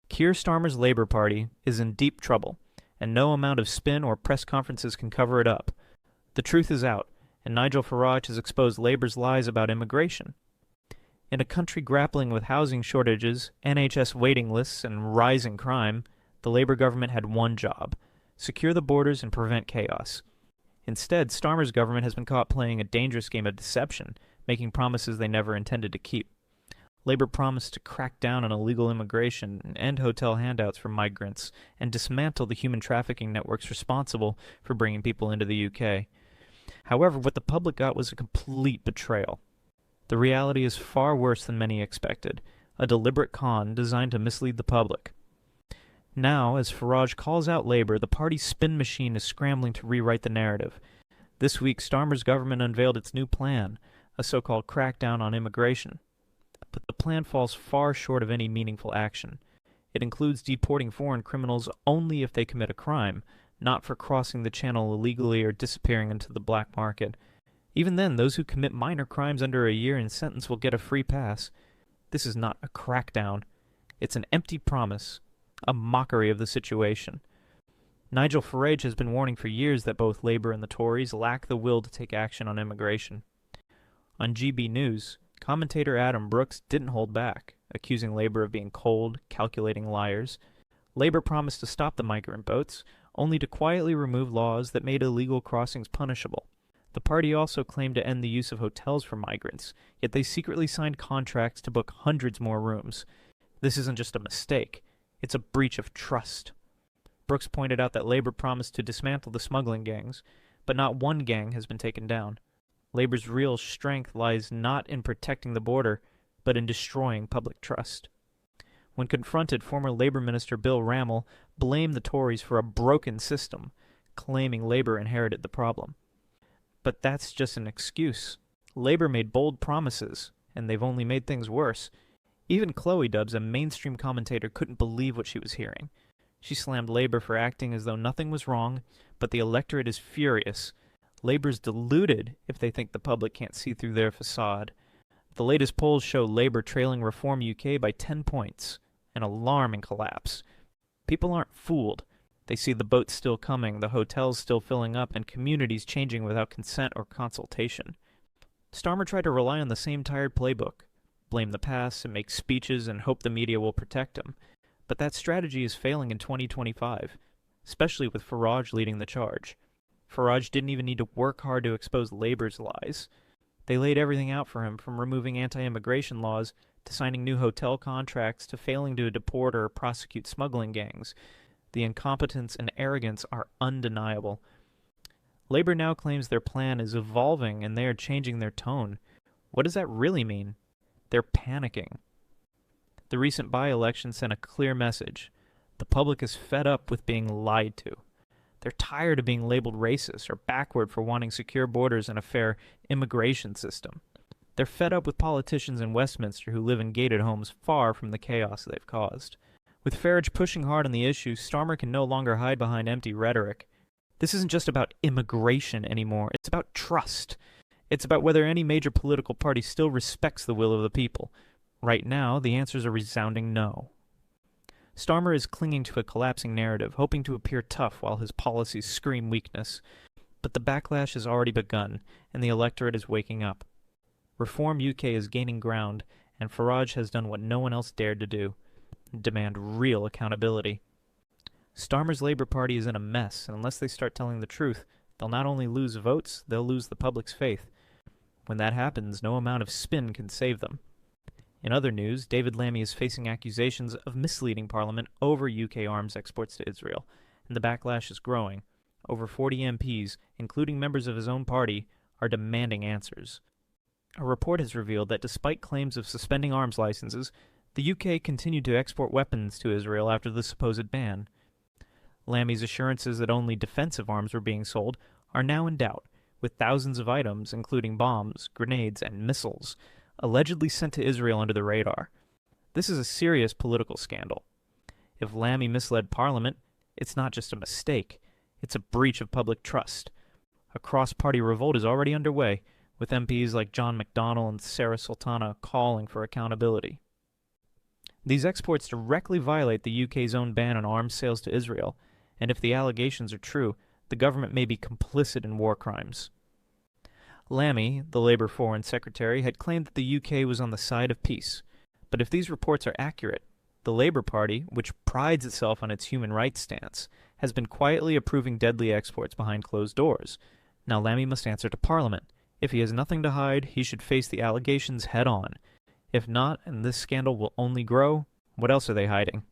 Keir Starmer's Labour Party is in deep trouble, and no amount of spin or press conferences can cover it up. The truth is out, and Nigel Farage has exposed Labour's lies about immigration. In a country grappling with housing shortages, NHS waiting lists, and rising crime, the Labour government had one job: secure the borders and prevent chaos. Instead, Starmer's government has been caught playing a dangerous game of deception, making promises they never intended to keep. Labour promised to crack down on illegal immigration, end hotel handouts for migrants, and dismantle the human trafficking networks responsible for bringing people into the UK. However, what the public got was a complete betrayal. The reality is far worse than many expected, a deliberate con designed to mislead the public. Now, as Farage calls out Labour, the party's spin machine is scrambling to rewrite the narrative. This week, Starmer's government unveiled its new plan, a so-called crackdown on immigration. But the plan falls far short of any meaningful action. It includes deporting foreign criminals only if they commit a crime, not for crossing the channel illegally or disappearing into the black market. Even then, those who commit minor crimes under a year in sentence will get a free pass. This is not a crackdown. It's an empty promise, a mockery of the situation. Nigel Farage has been warning for years that both Labour and the Tories lack the will to take action on immigration. On GB News, commentator Adam Brooks didn't hold back, accusing Labour of being cold, calculating liars. Labour promised to stop the migrant boats, only to quietly remove laws that made illegal crossings punishable. The party also claimed to end the use of hotels for migrants, yet they secretly signed contracts to book hundreds more rooms. This isn't just a mistake, it's a breach of trust. Brooks pointed out that Labour promised to dismantle the smuggling gangs, but not one gang has been taken down. Labour's real strength lies not in protecting the border, but in destroying public trust. When confronted, former Labour Minister Bill Rammell blamed the Tories for a broken system, claiming Labour inherited the problem. But that's just an excuse. Labour made bold promises, and they've only made things worse. Even Chloe Dubs, a mainstream commentator, couldn't believe what she was hearing. She slammed Labour for acting as though nothing was wrong, but the electorate is furious. Labour's deluded if they think the public can't see through their facade. The latest polls show Labour trailing Reform UK by 10 points, an alarming collapse. People aren't fooled. They see the boats still coming, the hotels still filling up, and communities changing without consent or consultation. Starmer tried to rely on the same tired playbook: blame the past and make speeches and hope the media will protect him. But that strategy is failing in 2025, especially with Farage leading the charge. Farage didn't even need to work hard to expose Labour's lies. They laid everything out for him, from removing anti-immigration laws to signing new hotel contracts to failing to deport or prosecute smuggling gangs. The incompetence and arrogance are undeniable. Labour now claims their plan is evolving and they are changing their tone. What does that really mean? They're panicking. The recent by-election sent a clear message. The public is fed up with being lied to. They're tired of being labeled racist or backward for wanting secure borders and a fair immigration system. They're fed up with politicians in Westminster who live in gated homes far from the chaos they've caused. With Farage pushing hard on the issue, Starmer can no longer hide behind empty rhetoric. This isn't just about immigration anymore. It's about trust. It's about whether any major political party still respects the will of the people. Right now, the answer is a resounding no. Starmer is clinging to a collapsing narrative, hoping to appear tough while his policies scream weakness. But the backlash has already begun, and the electorate is waking up. Reform UK is gaining ground, and Farage has done what no one else dared to do: demand real accountability. Starmer's Labour Party is in a mess, and unless they start telling the truth, they'll not only lose votes, they'll lose the public's faith. When that happens, no amount of spin can save them. In other news, David Lammy is facing accusations of misleading Parliament over UK arms exports to Israel, and the backlash is growing. Over 40 MPs, including members of his own party, are demanding answers. A report has revealed that despite claims of suspending arms licenses, the UK continued to export weapons to Israel after the supposed ban. Lammy's assurances that only defensive arms were being sold are now in doubt, with thousands of items, including bombs, grenades, and missiles, allegedly sent to Israel under the radar. This is a serious political scandal. If Lammy misled Parliament, it's not just a mistake, it's a breach of public trust. A cross-party revolt is already underway, with MPs like John McDonnell and Sarah Sultana calling for accountability. These exports directly violate the UK's own ban on arms sales to Israel, and if the allegations are true, the government may be complicit in war crimes. Lammy, the Labour Foreign Secretary, had claimed that the UK was on the side of peace. But if these reports are accurate, the Labour Party, which prides itself on its human rights stance, has been quietly approving deadly exports behind closed doors. Now Lammy must answer to Parliament. If he has nothing to hide, he should face the allegations head on. If not, and this scandal will only grow, what else are they hiding?